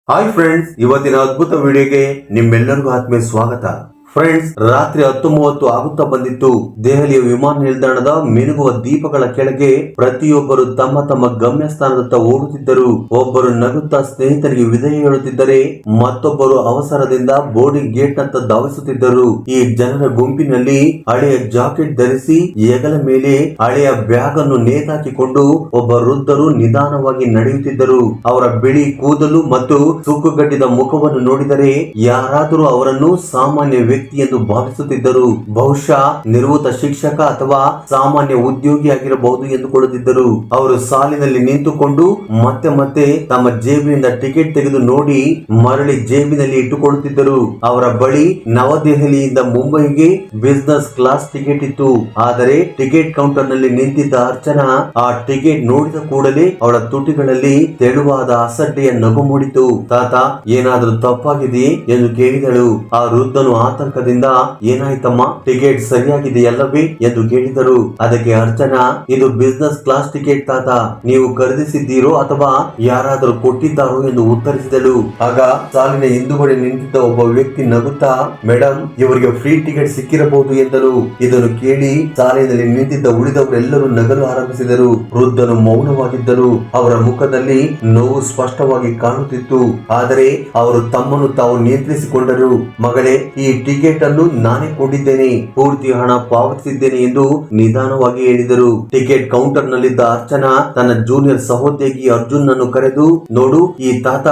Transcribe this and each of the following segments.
Hi friends, ಇವತ್ತಿನ ಅದ್ಭುತ ವಿಡಿಯೋಗೆ ನಿಮ್ಮೆಲ್ಲರಿಗೂ ಆತ್ಮೀಯ ಸ್ವಾಗತ. ಫ್ರೆಂಡ್ಸ್, ರಾತ್ರಿ 10:30 ಆಗುತ್ತಾ ಬಂದಿತ್ತು. ದೆಹಲಿಯ ವಿಮಾನ ನಿಲ್ದಾಣದ ಮಿನುಗುವ ದೀಪಗಳ ಕೆಳಗೆ ಪ್ರತಿಯೊಬ್ಬರು ತಮ್ಮ ತಮ್ಮ ಗಮ್ಯ ಸ್ಥಾನದತ್ತ ಓಡುತ್ತಿದ್ದರು. ಒಬ್ಬರು ನಗುತ್ತಾ ಸ್ನೇಹಿತರಿಗೆ ವಿದಾಯ ಹೇಳುತ್ತಿದ್ದರೆ, ಮತ್ತೊಬ್ಬರು ಅವಸರದಿಂದ ಬೋರ್ಡಿಂಗ್ ಗೇಟ್ ನತ್ತ ಧಾವಿಸುತ್ತಿದ್ದರು. ಈ ಜನರ ಗುಂಪಿನಲ್ಲಿ ಹಳೆಯ ಜಾಕೆಟ್ ಧರಿಸಿ ಹೆಗಲ ಮೇಲೆ ಹಳೆಯ ಬ್ಯಾಗ್ ಅನ್ನು ನೇತಾಕಿಕೊಂಡು ಒಬ್ಬ ವೃದ್ಧರು ನಿಧಾನವಾಗಿ ನಡೆಯುತ್ತಿದ್ದರು. ಅವರ ಬಿಳಿ ಕೂದಲು ಮತ್ತು ಸುಕ್ಕುಗಟ್ಟಿದ ಮುಖವನ್ನು ನೋಡಿದರೆ ಯಾರಾದರೂ ಅವರನ್ನು ಸಾಮಾನ್ಯ ವ್ಯಕ್ತಿ ಎಂದು ಭಾವಿಸುತ್ತಿದ್ದರು. ಬಹುಶಃ ನಿವೃತ್ತ ಶಿಕ್ಷಕ ಅಥವಾ ಸಾಮಾನ್ಯ ಉದ್ಯೋಗಿಯಾಗಿರಬಹುದು ಎಂದುಕೊಳ್ಳುತ್ತಿದ್ದರು. ಅವರು ಸಾಲಿನಲ್ಲಿ ನಿಂತುಕೊಂಡು ಮತ್ತೆ ಮತ್ತೆ ತಮ್ಮ ಜೇಬಿನಿಂದ ಟಿಕೆಟ್ ತೆಗೆದು ನೋಡಿ ಮರಳಿ ಜೇಬಿನಲ್ಲಿ ಇಟ್ಟುಕೊಳ್ಳುತ್ತಿದ್ದರು. ಅವರ ಬಳಿ ನವದೆಹಲಿಯಿಂದ ಮುಂಬೈಗೆ ಬಿಸಿನೆಸ್ ಕ್ಲಾಸ್ ಟಿಕೆಟ್ ಇತ್ತು. ಆದರೆ ಟಿಕೆಟ್ ಕೌಂಟರ್ ನಲ್ಲಿ ನಿಂತಿದ್ದ ಅರ್ಚನಾ ಆ ಟಿಕೆಟ್ ನೋಡಿದ ಕೂಡಲೇ ಅವಳ ತುಟಿಗಳಲ್ಲಿ ತೆಳುವಾದ ಅಸಡ್ಡೆಯ ನಗು ಮೂಡಿತು. ತಾತ, ಏನಾದರೂ ತಪ್ಪಾಗಿದೆಯೇ ಎಂದು ಕೇಳಿದಳು. ಆ ವೃದ್ಧನು ಆತಂಕದಿಂದ, ಏನಾಯ್ತಮ್ಮ, ಟಿಕೆಟ್ ಸರಿಯಾಗಿದೆಯಲ್ಲವೇ ಎಂದು ಕೇಳಿದರು. ಅದಕ್ಕೆ ಅರ್ಚನಾ, ಇದು ಬಿಸಿನೆಸ್ ಕ್ಲಾಸ್ ಟಿಕೆಟ್ ತಾತ, ನೀವು ಖರೀದಿಸಿದ್ದೀರೋ ಅಥವಾ ಯಾರಾದರೂ ಕೊಟ್ಟಿದ್ದಾರೋ ಎಂದು ಉತ್ತರಿಸಿದಳು. ಆಗ ಸಾಲಿನ ಹಿಂದುಗಡೆ ನಿಂತಿದ್ದ ಒಬ್ಬ ವ್ಯಕ್ತಿ ನಗುತ್ತಾ, ಮೇಡಮ್, ಇವರಿಗೆ ಫ್ರೀ ಟಿಕೆಟ್ ಸಿಕ್ಕಿರಬಹುದು ಎಂದರು. ಇದನ್ನು ಕೇಳಿ ಸಾಲಿನಲ್ಲಿ ನಿಂತಿದ್ದ ಉಳಿದವರೆಲ್ಲರೂ ನಗಲು ಆರಂಭಿಸಿದರು. ವೃದ್ಧನು ಮೌನವಾಗಿದ್ದರು. ಅವರ ಮುಖದಲ್ಲಿ ನೋವು ಸ್ಪಷ್ಟವಾಗಿ ಕಾಣುತ್ತಿತ್ತು. ಆದರೆ ಅವರು ತಮ್ಮನ್ನು ತಾವು ನಿಯಂತ್ರಿಸಿಕೊಂಡರು. ಮಗಳೇ, ಈ ಟಿಕೆಟ್ ಅನ್ನು ನಾನೇ ಕೊಟ್ಟಿದ್ದೇನೆ, ಪೂರ್ತಿ ಹಣ ಪಾವತಿಸಿದ್ದೇನೆ ಎಂದು ನಿಧಾನವಾಗಿ ಹೇಳಿದರು. ಟಿಕೆಟ್ ಕೌಂಟರ್ ನಲ್ಲಿದ್ದ ಅರ್ಚನಾ ತನ್ನ ಜೂನಿಯರ್ ಸಹೋದ್ಯೋಗಿ ಅರ್ಜುನ್ ನನ್ನು ಕರೆದು, ನೋಡು, ಈ ತಾತ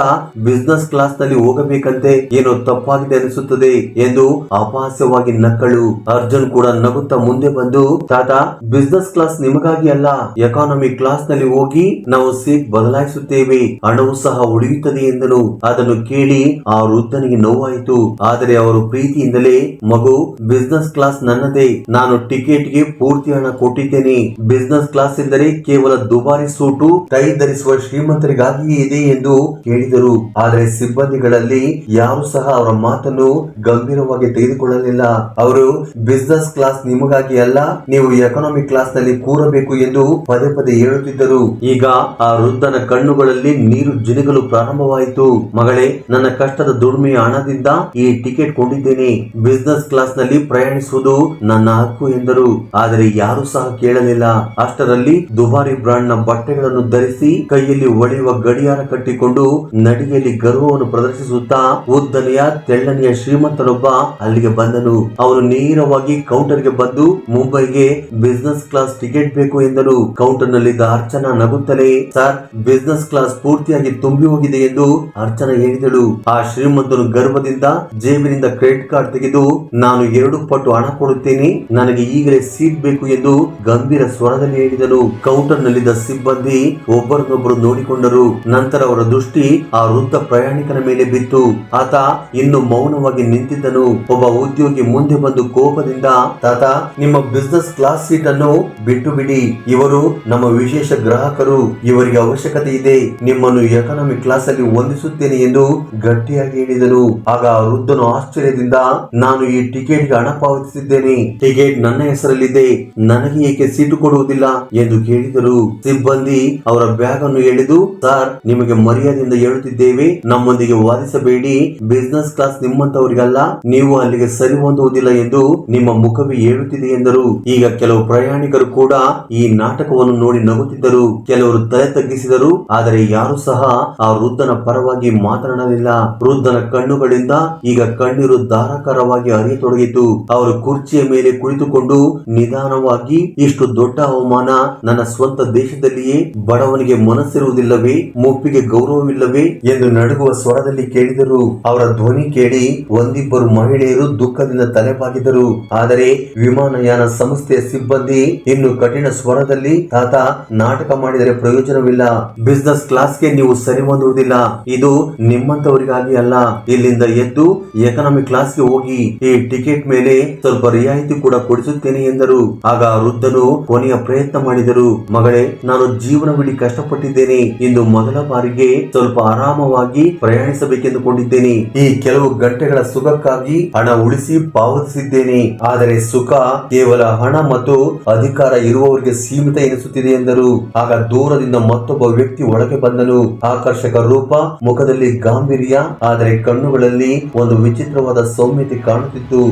ಬಿಸಿನೆಸ್ ಕ್ಲಾಸ್ ನಲ್ಲಿ ಹೋಗಬೇಕಂತೆ, ಏನೋ ತಪ್ಪಾಗಿದೆ ಅನಿಸುತ್ತದೆ ಎಂದು ಅಪಹಾಸ್ಯವಾಗಿ ನಕ್ಕಳು. ಅರ್ಜುನ್ ಕೂಡ ನಗುತ್ತಾ ಮುಂದೆ ಬಂದು, ತಾತ, ಬಿಸಿನೆಸ್ ಕ್ಲಾಸ್ ನಿಮಗಾಗಿ ಅಲ್ಲ, ಎಕಾನಮಿ ಕ್ಲಾಸ್ ನಲ್ಲಿ ಹೋಗಿ ನಾವು ಸೀಟ್ ಬದಲಾಯಿಸುತ್ತೇವೆ, ಹಣವು ಸಹ ಉಳಿಯುತ್ತದೆ ಎಂದನು. ಅದನ್ನು ಕೇಳಿ ಆ ವೃದ್ಧನಿಗೆ ನೋವಾಯಿತು. ಆದರೆ ಅವರು ಪ್ರೀತಿಯಿಂದಲೇ, ಮಗು, ಬಿಸಿನೆಸ್ ಕ್ಲಾಸ್ ನನ್ನದೇ, ನಾನು ಟಿಕೆಟ್ ಗೆ ಪೂರ್ತಿ ಹಣ ಕೊಟ್ಟಿದ್ದೇನೆ. ಬಿಸಿನೆಸ್ ಕ್ಲಾಸ್ ಎಂದರೆ ಕೇವಲ ದುಬಾರಿ ಸೂಟು ಟೈ ಧರಿಸುವ ಶ್ರೀಮಂತರಿಗಾಗಿಯೇ ಇದೆ ಎಂದು ಹೇಳಿದರು. ಆದರೆ ಸಿಬ್ಬಂದಿಗಳಲ್ಲಿ ಯಾರು ಸಹ ಅವರ ಮಾತನ್ನು ಗಂಭೀರವಾಗಿ ತೆಗೆದುಕೊಳ್ಳಲಿಲ್ಲ. ಅವರು, ಬಿಸಿನೆಸ್ ಕ್ಲಾಸ್ ನಿಮಗಾಗಿ ಅಲ್ಲ, ನೀವು ಎಕಾನಮಿ ಕ್ಲಾಸ್ ನಲ್ಲಿ ಕೂರಬೇಕು ಎಂದು ಪದೇ ಪದೇ ಹೇಳುತ್ತಿದ್ದರು. ಈಗ ಆ ವೃದ್ಧನ ಕಣ್ಣುಗಳಲ್ಲಿ ನೀರು ಜಿನುಗಲು ಪ್ರಾರಂಭವಾಯಿತು. ಮಗಳೇ, ನನ್ನ ಕಷ್ಟದ ದುಡಿಮೆಯ ಹಣದಿಂದ ಈ ಟಿಕೆಟ್ ಕೊಂಡಿದ್ದೇನೆ. ಬಿಸಿನೆಸ್ ಕ್ಲಾಸ್ ನಲ್ಲಿ ಪ್ರಯಾಣಿಸುವುದು ನನ್ನ ಹಕ್ಕು ಎಂದರು. ಆದರೆ ಯಾರು ಸಹ ಕೇಳಲಿಲ್ಲ. ಅಷ್ಟರಲ್ಲಿ ದುಬಾರಿ ಬ್ರಾಂಡ್ ನ ಬಟ್ಟೆಗಳನ್ನು ಧರಿಸಿ ಕೈಯಲ್ಲಿ ಹೊಳೆಯುವ ಗಡಿಯಾರ ಕಟ್ಟಿಕೊಂಡು ನಡಿಗೆಯಲ್ಲಿ ಗರ್ವವನ್ನು ಪ್ರದರ್ಶಿಸುತ್ತಾ ಉದ್ದನೆಯ ತೆಳ್ಳನೆಯ ಶ್ರೀಮಂತನೊಬ್ಬ ಅಲ್ಲಿಗೆ ಬಂದನು. ಅವನು ನೇರವಾಗಿ ಕೌಂಟರ್ ಗೆ ಬಂದು ಮುಂಬೈಗೆ ಬಿಸಿನೆಸ್ ಕ್ಲಾಸ್ ಟಿಕೆಟ್ ಬೇಕು ಎಂದನು. ಕೌಂಟರ್ ನಲ್ಲಿದ್ದ ಅರ್ಚನಾ ನಗುತ್ತಲೇ, ಸರ್, ಬಿಸಿನೆಸ್ ಕ್ಲಾಸ್ ಪೂರ್ತಿಯಾಗಿ ತುಂಬಿ ಹೋಗಿದೆ ಎಂದು ಅರ್ಚನಾ ಹೇಳಿದಳು. ಆ ಶ್ರೀಮಂತನು ಗರ್ವದಿಂದ ಜೇಬಿನಿಂದ ಕ್ರೆಡಿಟ್ ಕಾರ್ಡ್ ತೆಗೆದು, ನಾನು 2 ಪಟ್ಟು ಹಣ ಕೊಡುತ್ತೇನೆ, ನನಗೆ ಈಗಲೇ ಸೀಟ್ ಬೇಕು ಎಂದು ಗಂಭೀರ ಸ್ವರದಲ್ಲಿ ಹೇಳಿದನು. ಕೌಂಟರ್ ನಲ್ಲಿದ್ದ ಸಿಬ್ಬಂದಿ ಒಬ್ಬರನ್ನೊಬ್ಬರು ನೋಡಿಕೊಂಡರು. ನಂತರ ಅವರ ದೃಷ್ಟಿ ಆ ವೃದ್ಧ ಪ್ರಯಾಣಿಕನ ಮೇಲೆ ಬಿತ್ತು. ಆತ ಇನ್ನು ಮೌನವಾಗಿ ನಿಂತಿದ್ದನು. ಒಬ್ಬ ಉದ್ಯೋಗಿ ಮುಂದೆ ಬಂದು ಕೋಪದಿಂದ, ತಾತ, ನಿಮ್ಮ ಬಿಸಿನೆಸ್ ಕ್ಲಾಸ್ ಸೀಟ್ ಅನ್ನು ಬಿಟ್ಟು ಬಿಡಿ, ಇವರು ನಮ್ಮ ವಿಶೇಷ ಗ್ರಾಹಕರು, ಇವರಿಗೆ ಅವಶ್ಯಕತೆ ಇದೆ, ನಿಮ್ಮನ್ನು ಎಕಾನಮಿ ಕ್ಲಾಸ್ ಅಲ್ಲಿ ಹೊಂದಿಸುತ್ತೇನೆ ಎಂದು ಗಟ್ಟಿಯಾಗಿ ಹೇಳಿದನು. ಆಗ ಆ ವೃದ್ಧನು ಆಶ್ಚರ್ಯದಿಂದ, ನಾನು ಈ ಟಿಕೆಟ್ ಗೆ ಹಣ ಪಾವತಿಸಿದ್ದೇನೆ, ಟಿಕೆಟ್ ನನ್ನ ಹೆಸರಲ್ಲಿದೆ, ನನಗೆ ಏಕೆ ಸೀಟು ಕೊಡುವುದಿಲ್ಲ ಎಂದು ಕೇಳಿದರು. ಸಿಬ್ಬಂದಿ ಅವರ ಬ್ಯಾಗ್ ಅನ್ನು ಎಳೆದು, ಸರ್, ನಿಮಗೆ ಮರ್ಯಾದೆಯಿಂದ ಹೇಳುತ್ತಿದ್ದೇವೆ, ನಮ್ಮೊಂದಿಗೆ ವಾದಿಸಬೇಡಿ, ಬಿಸಿನೆಸ್ ಕ್ಲಾಸ್ ನಿಮ್ಮಂತವರಿಗಲ್ಲ, ನೀವು ಅಲ್ಲಿಗೆ ಸರಿ ಹೊಂದುವುದಿಲ್ಲ ಎಂದು ನಿಮ್ಮ ಮುಖವೇ ಹೇಳುತ್ತಿದೆ ಎಂದರು. ಈಗ ಕೆಲವು ಪ್ರಯಾಣಿಕರು ಕೂಡ ಈ ನಾಟಕವನ್ನು ನೋಡಿ ನಗುತ್ತಿದ್ದರು. ಕೆಲವರು ತಲೆ ತಗ್ಗಿಸಿದರು. ಆದರೆ ಯಾರು ಸಹ ಆ ವೃದ್ಧನ ಪರವಾಗಿ ಮಾತನಾಡಲಿಲ್ಲ. ವೃದ್ಧನ ಕಣ್ಣುಗಳಿಂದ ಈಗ ಕಣ್ಣೀರು ಧಾರಾಕಾರವಾಗಿ ಹರಿಯತೊಡಗಿತು. ಅವರು ಕುರ್ಚಿಯ ಮೇಲೆ ಕುಳಿತುಕೊಂಡು ನಿಧಾನವಾಗಿ, ಇಷ್ಟು ದೊಡ್ಡ ಅವಮಾನ ನನ್ನ ಸ್ವಂತ ದೇಶದಲ್ಲಿಯೇ ಬಡವನಿಗೆ ಮನಸ್ಸಿರುವುದಿಲ್ಲವೇ, ಮುಪ್ಪಿಗೆ ಗೌರವವಿಲ್ಲವೇ ಎಂದು ನಡುಗುವ ಸ್ವರದಲ್ಲಿ ಕೇಳಿದರು. ಅವರ ಧ್ವನಿ ಕೇಳಿ ಒಂದಿಬ್ಬರು ಮಹಿಳೆಯರು ದುಃಖದಿಂದ ತಲೆಬಾಗಿದರು. ಆದರೆ ವಿಮಾನಯಾನ ಸಂಸ್ಥೆಯ ಸಿಬ್ಬಂದಿ ಇನ್ನು ಕಠಿಣ ಸ್ವರದಲ್ಲಿ, ತಾತ, ನಾಟಕ ಮಾಡಿದರೆ ಪ್ರಯೋಜನವಿಲ್ಲ, ಬಿಸಿನೆಸ್ ಕ್ಲಾಸ್ಗೆ ನೀವು ಸರಿ ಹೊಂದುವುದಿಲ್ಲ, ಇದು ನಿಮ್ಮಂತವರಿಗಾಗಿ ಅಲ್ಲ, ಇಲ್ಲಿಂದ ಎದ್ದು ಎಕಾನಮಿ ಕ್ಲಾಸ್ಗೆ ಹೋಗಿ ಹೋಗಿ ಈ ಟಿಕೆಟ್ ಮೇಲೆ ಸ್ವಲ್ಪ ರಿಯಾಯಿತಿ ಕೂಡ ಕೊಡಿಸುತ್ತೇನೆ ಎಂದರು. ಆಗ ವೃದ್ಧನು ಕೊನೆಯ ಪ್ರಯತ್ನ ಮಾಡಿದರು. ಮಗಳೇ, ನಾನು ಜೀವನವಿಡೀ ಕಷ್ಟಪಟ್ಟಿದ್ದೇನೆ. ಇಂದು ಮೊದಲ ಬಾರಿಗೆ ಸ್ವಲ್ಪ ಆರಾಮವಾಗಿ ಪ್ರಯಾಣಿಸಬೇಕೆಂದುಕೊಂಡಿದ್ದೇನೆ. ಈ ಕೆಲವು ಗಂಟೆಗಳ ಸುಖಕ್ಕಾಗಿ ಹಣ ಉಳಿಸಿ ಪಾವತಿಸಿದ್ದೇನೆ. ಆದರೆ ಸುಖ ಕೇವಲ ಹಣ ಮತ್ತು ಅಧಿಕಾರ ಇರುವವರಿಗೆ ಸೀಮಿತ ಎನಿಸುತ್ತಿದೆ ಎಂದರು. ಆಗ ದೂರದಿಂದ ಮತ್ತೊಬ್ಬ ವ್ಯಕ್ತಿ ಒಳಗೆ ಬಂದನು. ಆಕರ್ಷಕ ರೂಪ, ಮುಖದಲ್ಲಿ ಗಾಂಭೀರ್ಯ, ಆದರೆ ಕಣ್ಣುಗಳಲ್ಲಿ ಒಂದು ವಿಚಿತ್ರವಾದ ಸೌಮ್ಯತೆ ಕಾಣುತ್ತಿತ್ತು.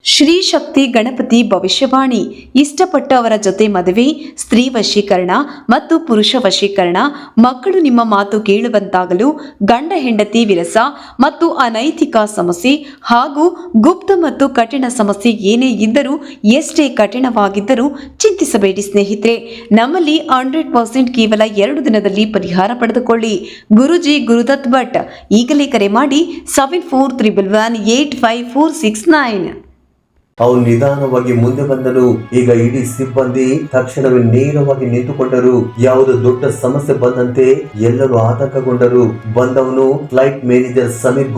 ಶ್ರೀ ಶಕ್ತಿ ಗಣಪತಿ ಭವಿಷ್ಯವಾಣಿ. ಇಷ್ಟಪಟ್ಟವರ ಜೊತೆ ಮದುವೆ, ಸ್ತ್ರೀ ವಶೀಕರಣ ಮತ್ತು ಪುರುಷ ವಶೀಕರಣ, ಮಕ್ಕಳು ನಿಮ್ಮ ಮಾತು ಕೇಳುವಂತಾಗಲು, ಗಂಡ ಹೆಂಡತಿ ವಿರಸ ಮತ್ತು ಅನೈತಿಕ ಸಮಸ್ಯೆ ಹಾಗೂ ಗುಪ್ತ ಮತ್ತು ಕಠಿಣ ಸಮಸ್ಯೆ ಏನೇ ಇದ್ದರೂ, ಎಷ್ಟೇ ಕಠಿಣವಾಗಿದ್ದರೂ ಚಿಂತಿಸಬೇಡಿ ಸ್ನೇಹಿತರೆ. ನಮ್ಮಲ್ಲಿ 100% ಕೇವಲ 2 ದಿನದಲ್ಲಿ ಪರಿಹಾರ ಪಡೆದುಕೊಳ್ಳಿ. ಗುರುಜಿ ಗುರುದತ್ ಭಟ್. ಈಗಲೇ ಕರೆ ಮಾಡಿ 7411185469. ಅವನು ನಿಧಾನವಾಗಿ ಮುಂದೆ ಬಂದನು. ಈಗ ಇಡೀ ಸಿಬ್ಬಂದಿ ತಕ್ಷಣವೇ ನೇರವಾಗಿ ನಿಂತುಕೊಂಡರು. ಯಾವುದೋ ದೊಡ್ಡ ಸಮಸ್ಯೆ ಬಂದಂತೆ ಎಲ್ಲರೂ ಆತಂಕಗೊಂಡರು. ಬಂದವನು ಫ್ಲೈಟ್ ಮ್ಯಾನೇಜರ್ ಸಮೀರ್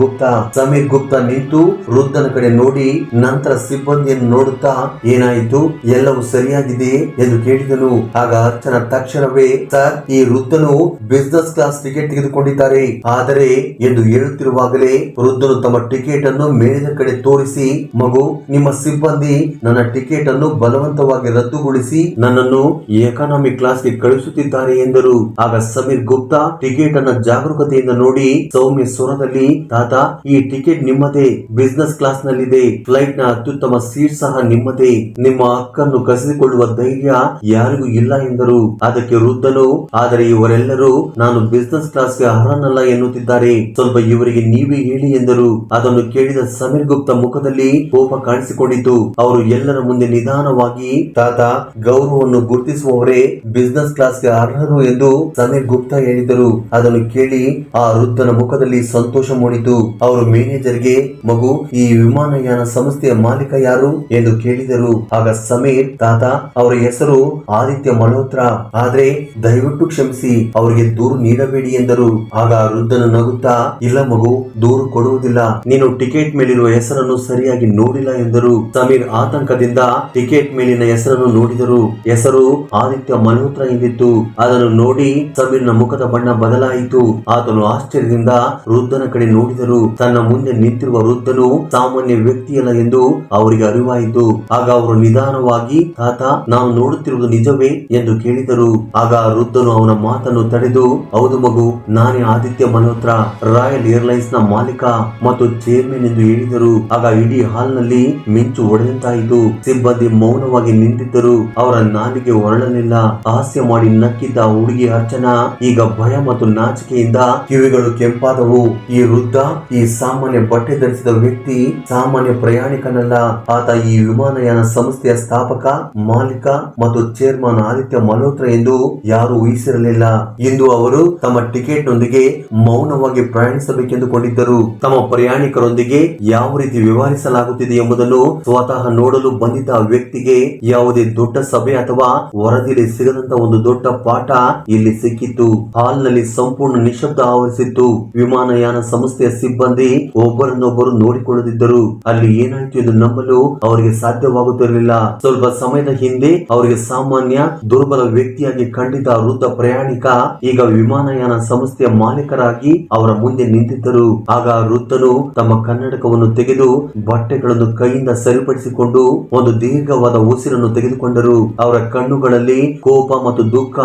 ಗುಪ್ತಾ ನಿಂತು ವೃದ್ಧನ ಕಡೆ ನೋಡಿ ನಂತರ ಸಿಬ್ಬಂದಿಯನ್ನು ನೋಡುತ್ತಾ, ಏನಾಯಿತು, ಎಲ್ಲವೂ ಸರಿಯಾಗಿದೆ ಎಂದು ಕೇಳಿದನು. ಆಗ ಅರ್ಚನಾ ತಕ್ಷಣವೇ, ಸರ್, ಈ ವೃದ್ಧನು ಬಿಸಿನೆಸ್ ಕ್ಲಾಸ್ ಟಿಕೆಟ್ ತೆಗೆದುಕೊಂಡಿದ್ದಾರೆ ಆದರೆ ಎಂದು ಹೇಳುತ್ತಿರುವಾಗಲೇ ವೃದ್ಧನು ತಮ್ಮ ಟಿಕೆಟ್ ಅನ್ನು ಮ್ಯಾನೇಜರ್ ಕಡೆ ತೋರಿಸಿ, ಮಗು, ನಿಮ್ಮ ಸಿಬ್ಬಂದಿ ನನ್ನ ಟಿಕೆಟ್ ಅನ್ನು ಬಲವಂತವಾಗಿ ರದ್ದುಗೊಳಿಸಿ ನನ್ನನ್ನು ಎಕಾನಮಿ ಕ್ಲಾಸ್ಗೆ ಕಳುಹಿಸುತ್ತಿದ್ದಾರೆ ಎಂದರು. ಆಗ ಸಮೀರ್ ಗುಪ್ತಾ ಟಿಕೆಟ್ ಅನ್ನ ಜಾಗರೂಕತೆಯಿಂದ ನೋಡಿ ಸೌಮ್ಯ ಸ್ವರದಲ್ಲಿ, ತಾತ, ಈ ಟಿಕೆಟ್ ನಿಮ್ಮದೇ, ಬಿಸಿನೆಸ್ ಕ್ಲಾಸ್ ನಲ್ಲಿದೆ, ಫ್ಲೈಟ್ ನ ಅತ್ಯುತ್ತಮ ಸೀಟ್ ಸಹ ನಿಮ್ಮದೇ. ನಿಮ್ಮ ಹಕ್ಕನ್ನು ಕಸಿದುಕೊಳ್ಳುವ ಧೈರ್ಯ ಯಾರಿಗೂ ಇಲ್ಲ ಎಂದರು. ಅದಕ್ಕೆ ವೃದ್ಧನು, ಆದರೆ ಇವರೆಲ್ಲರೂ ನಾನು ಬಿಸಿನೆಸ್ ಕ್ಲಾಸ್ಗೆ ಅರ್ಹನಲ್ಲ ಎನ್ನುತ್ತಿದ್ದಾರೆ, ಸ್ವಲ್ಪ ಇವರಿಗೆ ನೀವೇ ಹೇಳಿ ಎಂದರು. ಅದನ್ನು ಕೇಳಿದ ಸಮೀರ್ ಗುಪ್ತಾ ಮುಖದಲ್ಲಿ ಕೋಪ ಕಾಣಿಸಿಕೊಂಡಿತು. ಅವರು ಎಲ್ಲರ ಮುಂದೆ ನಿಧಾನವಾಗಿ, ತಾತ, ಗೌರವವನ್ನು ಗುರುತಿಸುವವರೇ ಬಿಸಿನೆಸ್ ಕ್ಲಾಸ್ಗೆ ಅರ್ಹರು ಎಂದು ಸಮೀರ್ ಗುಪ್ತಾ ಹೇಳಿದರು. ಅದನ್ನು ಕೇಳಿ ಆ ವೃದ್ಧನ ಮುಖದಲ್ಲಿ ಸಂತೋಷ ಮೂಡಿತು. ಅವರು ಮ್ಯಾನೇಜರ್ಗೆ, ಮಗು, ಈ ವಿಮಾನಯಾನ ಸಂಸ್ಥೆಯ ಮಾಲೀಕ ಯಾರು ಎಂದು ಕೇಳಿದರು. ಆಗ ಸಮೀರ್, ತಾತ, ಅವರ ಹೆಸರು ಆದಿತ್ಯ ಮಲ್ಹೋತ್ರಾ, ಆದ್ರೆ ದಯವಿಟ್ಟು ಕ್ಷಮಿಸಿ, ಅವರಿಗೆ ದೂರು ನೀಡಬೇಡಿ ಎಂದರು. ಆಗ ವೃದ್ಧನು ನಗುತ್ತಾ, ಇಲ್ಲ ಮಗು, ದೂರು ಕೊಡುವುದಿಲ್ಲ, ನೀನು ಟಿಕೆಟ್ ಮೇಲಿರುವ ಹೆಸರನ್ನು ಸರಿಯಾಗಿ ನೋಡಿಲ್ಲ ಎಂದರು. ಸಮೀರ್ ಆತಂಕದಿಂದ ಟಿಕೆಟ್ ಮೇಲಿನ ಹೆಸರನ್ನು ನೋಡಿದರು. ಹೆಸರು ಆದಿತ್ಯ ಮಲ್ಹೋತ್ರಾ ಎಂದಿತ್ತು. ಅದನ್ನು ನೋಡಿ ಸಮೀರ್ನ ಮುಖದ ಬಣ್ಣ ಬದಲಾಯಿತು. ಆತನು ಆಶ್ಚರ್ಯದಿಂದ ವೃದ್ಧನ ಕಡೆ ನೋಡಿದರು. ತನ್ನ ಮುಂದೆ ನಿಂತಿರುವ ವೃದ್ಧನು ಸಾಮಾನ್ಯ ವ್ಯಕ್ತಿಯಲ್ಲ ಎಂದು ಅವರಿಗೆ ಅರಿವಾಯಿತು. ಆಗ ಅವರು ನಿಧಾನವಾಗಿ, ತಾತ, ನಾವು ನೋಡುತ್ತಿರುವುದು ನಿಜವೇ ಎಂದು ಕೇಳಿದರು. ಆಗ ವೃದ್ಧನು ಅವನ ಮಾತನ್ನು ತಡೆದು, ಹೌದು ಮಗು, ನಾನೇ ಆದಿತ್ಯ ಮಲ್ಹೋತ್ರಾ, ರಾಯಲ್ ಏರ್ಲೈನ್ಸ್ ನ ಮಾಲೀಕ ಮತ್ತು ಚೇರ್ಮನ್ ಎಂದು ಹೇಳಿದರು. ಆಗ ಇಡೀ ಹಾಲ್ ನಲ್ಲಿ ಮಿಂಚು ಒಡೆದಂತಾಯಿತು. ಸಿಬ್ಬಂದಿ ಮೌನವಾಗಿ ನಿಂತಿದ್ದರು. ಅವರ ನಾಲಿಗೆ ಹೊರಳಲಿಲ್ಲ. ಹಾಸ್ಯ ಮಾಡಿ ನಕ್ಕಿದ್ದ ಹುಡುಗಿ ಅರ್ಚನಾ ಈಗ ಭಯ ಮತ್ತು ನಾಚಿಕೆಯಿಂದ ಕಿವಿಗಳು ಕೆಂಪಾದವು. ಈ ವೃದ್ಧ, ಈ ಸಾಮಾನ್ಯ ಬಟ್ಟೆ ಧರಿಸಿದ ವ್ಯಕ್ತಿ ಸಾಮಾನ್ಯ ಪ್ರಯಾಣಿಕನಲ್ಲ. ಆತ ಈ ವಿಮಾನಯಾನ ಸಂಸ್ಥೆಯ ಸ್ಥಾಪಕ, ಮಾಲೀಕ ಮತ್ತು ಚೇರ್ಮನ್ ಆದಿತ್ಯ ಮಲ್ಹೋತ್ರಾ ಎಂದು ಯಾರು ಊಹಿಸಿರಲಿಲ್ಲ. ಇಂದು ಅವರು ತಮ್ಮ ಟಿಕೆಟ್ ನೊಂದಿಗೆ ಮೌನವಾಗಿ ಪ್ರಯಾಣಿಸಬೇಕೆಂದುಕೊಂಡಿದ್ದರು. ತಮ್ಮ ಪ್ರಯಾಣಿಕರೊಂದಿಗೆ ಯಾವ ರೀತಿ ವ್ಯವಹರಿಸಲಾಗುತ್ತಿದೆ ಎಂಬುದನ್ನು ಸ್ವತಃ ನೋಡಲು ಬಂದಿದ್ದ ವ್ಯಕ್ತಿಗೆ ಯಾವುದೇ ದೊಡ್ಡ ಸಭೆ ಅಥವಾ ವರದಿಯಲ್ಲಿ ಸಿಗದಂತ ಒಂದು ದೊಡ್ಡ ಪಾಠ ಇಲ್ಲಿ ಸಿಕ್ಕಿತ್ತು. ಹಾಲ್ ನಲ್ಲಿ ಸಂಪೂರ್ಣ ನಿಶಬ್ದ ಆವರಿಸಿತ್ತು. ವಿಮಾನಯಾನ ಸಂಸ್ಥೆಯ ಸಿಬ್ಬಂದಿ ಒಬ್ಬರನ್ನೊಬ್ಬರು ನೋಡಿಕೊಳ್ಳುತ್ತಿದ್ದರು. ಅಲ್ಲಿ ಏನಾಯ್ತು ಎಂದು ನಂಬಲು ಅವರಿಗೆ ಸಾಧ್ಯವಾಗುತ್ತಿರಲಿಲ್ಲ. ಸ್ವಲ್ಪ ಸಮಯದ ಹಿಂದೆ ಅವರಿಗೆ ಸಾಮಾನ್ಯ ದುರ್ಬಲ ವ್ಯಕ್ತಿಯಾಗಿ ಕಂಡಿದ್ದ ವೃದ್ಧ ಪ್ರಯಾಣಿಕ ಈಗ ವಿಮಾನಯಾನ ಸಂಸ್ಥೆಯ ಮಾಲೀಕರಾಗಿ ಅವರ ಮುಂದೆ ನಿಂತಿದ್ದರು. ಆಗ ವೃದ್ಧನು ತಮ್ಮ ಕನ್ನಡಕವನ್ನು ತೆಗೆದು ಬಟ್ಟೆಗಳನ್ನು ಕೈಯಿಂದ ಸರಿಪಡಿಸಿಕೊಂಡು ಒಂದು ದೀರ್ಘವಾದ ಉಸಿರನ್ನು ತೆಗೆದುಕೊಂಡರು. ಅವರ ಕಣ್ಣುಗಳಲ್ಲಿ ಕೋಪ ಮತ್ತು ದುಃಖ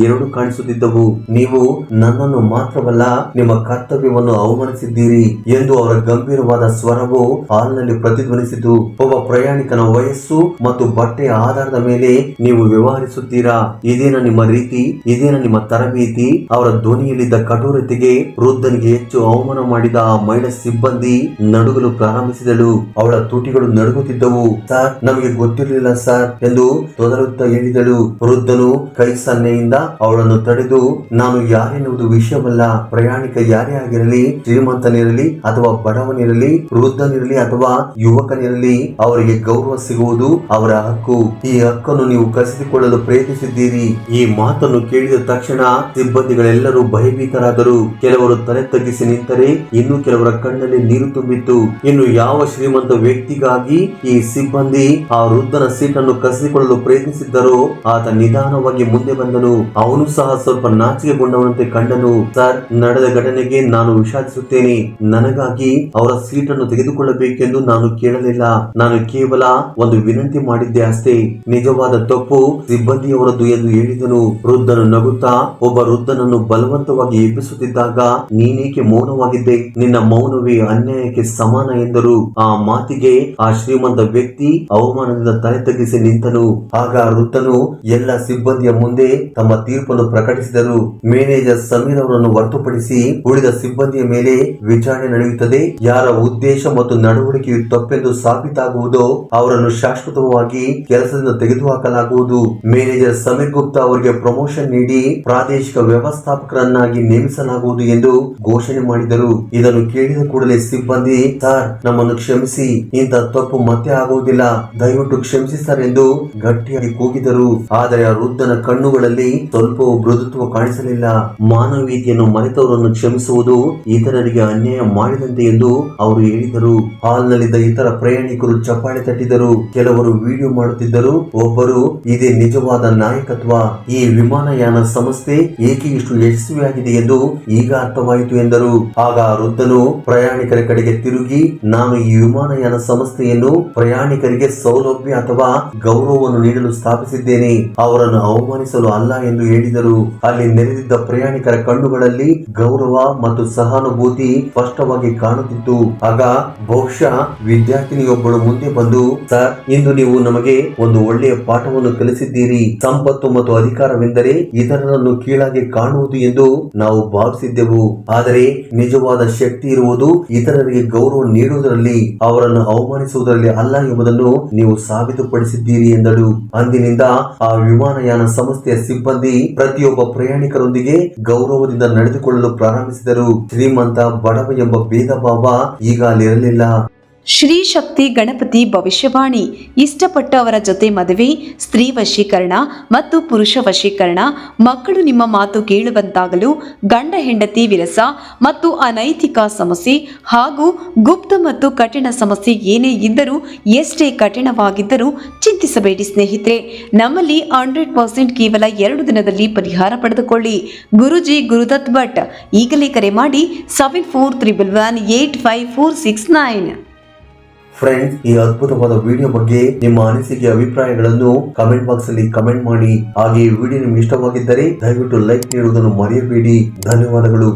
ಎರಡು ಕಾಣಿಸುತ್ತಿದ್ದವು. ನೀವು ನನ್ನನ್ನು ಮಾತ್ರವಲ್ಲ, ನಿಮ್ಮ ಕರ್ತವ್ಯವನ್ನು ಅವಮಾನಿಸಿದ್ದೀರಿ ಎಂದು ಅವರ ಗಂಭೀರವಾದ ಸ್ವರವು ಹಾಲ್ನಲ್ಲಿ ಪ್ರತಿಧ್ವನಿಸಿತು. ಒಬ್ಬ ಪ್ರಯಾಣಿಕನ ವಯಸ್ಸು ಮತ್ತು ಬಟ್ಟೆಯ ಆಧಾರದ ಮೇಲೆ ನೀವು ವ್ಯವಹರಿಸುತ್ತೀರಾ? ಇದೇನ ನಿಮ್ಮ ರೀತಿ? ಇದೇನ ನಿಮ್ಮ ತರಬೇತಿ? ಅವರ ಧ್ವನಿಯಲ್ಲಿದ್ದ ಕಠೋರತೆಗೆ ವೃದ್ಧನಿಗೆ ಹೆಚ್ಚು ಅವಮಾನ ಮಾಡಿದ ಆ ಮಹಿಳಾ ಸಿಬ್ಬಂದಿ ನಡುಗಲು ಪ್ರಾರಂಭಿಸಿದಳು. ಅವಳ ತುಟಿಗಳು ನಡುಗುತ್ತಿದ್ದವು. ನಡುಗುತ್ತಿದ್ದವು. ಸರ್, ನಮಗೆ ಗೊತ್ತಿರಲಿಲ್ಲ ಸರ್ ಎಂದು ತೊದಲುತ್ತಾ ಹೇಳಿದಳು. ವೃದ್ಧನು ಕೈ ಸನ್ನೆಯಿಂದ ಅವಳನ್ನು ತಡೆದು, ನಾನು ಯಾರೆನ್ನುವುದು ವಿಷಯವಲ್ಲ. ಪ್ರಯಾಣಿಕ ಯಾರೇ ಆಗಿರಲಿ, ಶ್ರೀಮಂತನಿರಲಿ ಅಥವಾ ಬಡವನಿರಲಿ, ವೃದ್ಧನಿರಲಿ ಅಥವಾ ಯುವಕನಿರಲಿ, ಅವರಿಗೆ ಗೌರವ ಸಿಗುವುದು ಅವರ ಹಕ್ಕು. ಈ ಹಕ್ಕನ್ನು ನೀವು ಕಸಿದುಕೊಳ್ಳಲು ಪ್ರಯತ್ನಿಸಿದ್ದೀರಿ. ಈ ಮಾತನ್ನು ಕೇಳಿದ ತಕ್ಷಣ ಸಿಬ್ಬಂದಿಗಳೆಲ್ಲರೂ ಭಯಭೀತರಾದರು. ಕೆಲವರು ತಲೆ ತಗ್ಗಿಸಿ ನಿಂತರೆ ಇನ್ನು ಕೆಲವರ ಕಣ್ಣಲ್ಲಿ ನೀರು ತುಂಬಿತ್ತು. ಇನ್ನು ಯಾವ ಶ್ರೀಮಂತ ವ್ಯಕ್ತಿಗಾಗಿ ಈ ಸಿಬ್ಬಂದಿ ಆ ವೃದ್ಧನ ಸೀಟನ್ನು ಕಸಿದುಕೊಳ್ಳಲು ಪ್ರಯತ್ನಿಸಿದ್ದರೋ ಆತ ನಿಧಾನವಾಗಿ ಮುಂದೆ ಬಂದನು. ಅವನು ಸಹ ಸ್ವಲ್ಪ ನಾಚಿಕೆಗೊಂಡವನಂತೆ ಕಂಡನು. ಸರ್, ನಡೆದ ಘಟನೆಗೆ ನಾನು ವಿಷಾದಿಸುತ್ತೇನೆ. ನನಗಾಗಿ ಅವರ ಸೀಟನ್ನು ತೆಗೆದುಕೊಳ್ಳಬೇಕೆಂದು ನಾನು ಕೇಳಲಿಲ್ಲ. ನಾನು ಕೇವಲ ಒಂದು ವಿನಂತಿ ಮಾಡಿದ್ದೆ ಅಷ್ಟೇ. ನಿಜವಾದ ತಪ್ಪು ಸಿಬ್ಬಂದಿಯವರದ್ದು ಎಂದು ಹೇಳಿದನು. ವೃದ್ಧನು ನಗುತ್ತಾ, ಒಬ್ಬ ವೃದ್ಧನನ್ನು ಬಲವಂತವಾಗಿ ಎಬ್ಬಿಸುತ್ತಿದ್ದಾಗ ನೀನೇಕೆ ಮೌನವಾಗಿದ್ದೆ? ನಿನ್ನ ಮೌನವೇ ಅನ್ಯಾಯಕ್ಕೆ ಸಮಾನ ಎಂದರು. ಆ ಮಾತಿಗೆ ಆ ಶ್ರೀಮಂತ ವ್ಯಕ್ತಿ ಅವಮಾನದಿಂದ ತಲೆ ತಗ್ಗಿಸಿ ನಿಂತನು. ಆಗ ವೃದ್ಧನು ಎಲ್ಲ ಸಿಬ್ಬಂದಿಯ ಮುಂದೆ ತಮ್ಮ ತೀರ್ಪನ್ನು ಪ್ರಕಟಿಸಿದರು. ಮ್ಯಾನೇಜರ್ ಸಮೀರ್ ಅವರನ್ನು ಹೊರತುಪಡಿಸಿ ಉಳಿದ ಸಿಬ್ಬಂದಿಯ ಮೇಲೆ ವಿಚಾರಣೆ ನಡೆಯುತ್ತದೆ. ಯಾರ ಉದ್ದೇಶ ಮತ್ತು ನಡವಳಿಕೆಯು ತಪ್ಪೆಂದು ಸಾಬೀತಾಗುವುದೋ ಅವರನ್ನು ಶಾಶ್ವತವಾಗಿ ಕೆಲಸದಿಂದ ತೆಗೆದುಹಾಕಲಾಗುವುದು. ಮ್ಯಾನೇಜರ್ ಸಮೀರ್ ಗುಪ್ತಾ ಅವರಿಗೆ ಪ್ರಮೋಷನ್ ನೀಡಿ ಪ್ರಾದೇಶಿಕ ವ್ಯವಸ್ಥಾಪಕರನ್ನಾಗಿ ನೇಮಿಸಲಾಗುವುದು ಎಂದು ಘೋಷಣೆ ಮಾಡಿದರು. ಇದನ್ನು ಕೇಳಿದ ಕೂಡಲೇ ಸಿಬ್ಬಂದಿ, ಸರ್, ನಮ್ಮನ್ನು ಕ್ಷಮಿಸಿ, ಇಂಥ ತಪ್ಪು ಮತ್ತೆ ಆಗುವುದಿಲ್ಲ, ದಯವಿಟ್ಟು ಕ್ಷಮಿಸಿ ಸರ್ ಎಂದು ಗಟ್ಟಿಯಾಗಿ ಕೂಗಿದರು. ಆದರೆ ಆ ವೃದ್ಧನ ಕಣ್ಣುಗಳಲ್ಲಿ ಸ್ವಲ್ಪ ಮೃದುತ್ವ ಕಾಣಿಸಲಿಲ್ಲ. ಮಾನವೀಯತೆಯನ್ನು ಮರೆತವರನ್ನು ಕ್ಷಮಿಸುವುದು ಇತರರಿಗೆ ಅನ್ಯಾಯ ಮಾಡಿದಂತೆ ಎಂದು ಅವರು ಹೇಳಿದರು. ಹಾಲ್ನಲ್ಲಿದ್ದ ಇತರ ಪ್ರಯಾಣಿಕರು ಚಪ್ಪಾಳೆ ತಟ್ಟಿದರು. ಕೆಲವರು ವಿಡಿಯೋ ಮಾಡುತ್ತಿದ್ದರು. ಒಬ್ಬರು, ಇದೇ ನಿಜವಾದ ನಾಯಕತ್ವ. ಈ ವಿಮಾನಯಾನ ಸಂಸ್ಥೆ ಏಕೆ ಇಷ್ಟು ಯಶಸ್ವಿಯಾಗಿದೆ ಎಂದು ಈಗ ಅರ್ಥವಾಯಿತು ಎಂದರು. ಆಗ ವೃದ್ಧನು ಪ್ರಯಾಣಿಕರ ಕಡೆಗೆ ತಿರುಗಿ, ನಾನು ಈ ವಿಮಾನಯಾನ ಸಂಸ್ಥೆಯನ್ನು ಪ್ರಯಾಣಿಕರಿಗೆ ಸೌಲಭ್ಯ ಅಥವಾ ಗೌರವವನ್ನು ನೀಡಲು ಸ್ಥಾಪಿಸಿದ್ದೇನೆ, ಅವರನ್ನು ಅವಮಾನಿಸಲು ಅಲ್ಲ ಎಂದು ಹೇಳಿದರು. ಅಲ್ಲಿ ನೆರೆದಿದ್ದ ಪ್ರಯಾಣಿಕರ ಕಣ್ಣುಗಳಲ್ಲಿ ಗೌರವ ಮತ್ತು ಸಹಾನುಭೂತಿ ಸ್ಪಷ್ಟವಾಗಿ ಕಾಣುತ್ತಿತ್ತು. ಆಗ ಬಹುಶಃ ವಿದ್ಯಾರ್ಥಿನಿಯೊಬ್ಬಳು ಮುಂದೆ ಬಂದು, ಸರ್, ಇಂದು ನೀವು ನಮಗೆ ಒಂದು ಒಳ್ಳೆಯ ಪಾಠವನ್ನು ಕಲಿಸಿದ್ದೀರಿ. ಸಂಪತ್ತು ಮತ್ತು ಅಧಿಕಾರವೆಂದರೆ ಇತರರನ್ನು ಕೀಳಾಗಿ ಕಾಣುವುದು ಎಂದು ನಾವು ಭಾವಿಸಿದ್ದೆವು. ಆದರೆ ನಿಜವಾದ ಶಕ್ತಿ ಇರುವುದು ಇತರರಿಗೆ ಗೌರವ ನೀಡುವುದರಲ್ಲಿ, ಅವರನ್ನು ಅವಮಾನಿಸುವುದರಲ್ಲಿ ಅಲ್ಲ ಎಂಬುದನ್ನು ನೀವು ಸಾಬೀತುಪಡಿಸಿದ್ದೀರಿ ಎಂದಳು. ಅಂದಿನಿಂದ ಆ ವಿಮಾನಯಾನ ಸಂಸ್ಥೆಯ ಸಿಬ್ಬಂದಿ ಪ್ರತಿಯೊಬ್ಬ ಪ್ರಯಾಣಿಕರೊಂದಿಗೆ ಗೌರವದಿಂದ ನಡೆದುಕೊಳ್ಳಲು ಪ್ರಾರಂಭಿಸಿದರು. ಶ್ರೀಮಂತ ಬಡವ ಎಂಬ ಭೇದ ಭಾವ ಈಗ ಅಲ್ಲಿರಲಿಲ್ಲ. ಶ್ರೀ ಶಕ್ತಿ ಗಣಪತಿ ಭವಿಷ್ಯವಾಣಿ. ಇಷ್ಟಪಟ್ಟ ಅವರ ಜೊತೆ ಮದುವೆ, ಸ್ತ್ರೀ ವಶೀಕರಣ ಮತ್ತು ಪುರುಷ ವಶೀಕರಣ, ಮಕ್ಕಳು ನಿಮ್ಮ ಮಾತು ಕೇಳುವಂತಾಗಲು, ಗಂಡ ಹೆಂಡತಿ ವಿರಸ ಮತ್ತು ಅನೈತಿಕ ಸಮಸ್ಯೆ ಹಾಗೂ ಗುಪ್ತ ಮತ್ತು ಕಠಿಣ ಸಮಸ್ಯೆ ಏನೇ ಇದ್ದರೂ, ಎಷ್ಟೇ ಕಠಿಣವಾಗಿದ್ದರೂ ಚಿಂತಿಸಬೇಡಿ ಸ್ನೇಹಿತರೆ. ನಮ್ಮಲ್ಲಿ 100% ಕೇವಲ 2 ದಿನದಲ್ಲಿ ಪರಿಹಾರ ಪಡೆದುಕೊಳ್ಳಿ. ಗುರುಜಿ ಗುರುದತ್ ಭಟ್. ಈಗಲೇ ಕರೆ ಮಾಡಿ 7411185469. ಫ್ರೆಂಡ್ಸ್, ಈ ಅದ್ಭುತವಾದ ವಿಡಿಯೋ ಬಗ್ಗೆ ನಿಮ್ಮ ಅನಿಸಿಕೆ ಅಭಿಪ್ರಾಯಗಳನ್ನು ಕಮೆಂಟ್ ಬಾಕ್ಸ್ ಅಲ್ಲಿ ಕಮೆಂಟ್ ಮಾಡಿ. ಹಾಗೆ ಈ ವಿಡಿಯೋ ನಿಮ್ಗೆ ಇಷ್ಟವಾಗಿದ್ದರೆ ದಯವಿಟ್ಟು ಲೈಕ್ ನೀಡುವುದನ್ನು ಮರೆಯಬೇಡಿ. ಧನ್ಯವಾದಗಳು.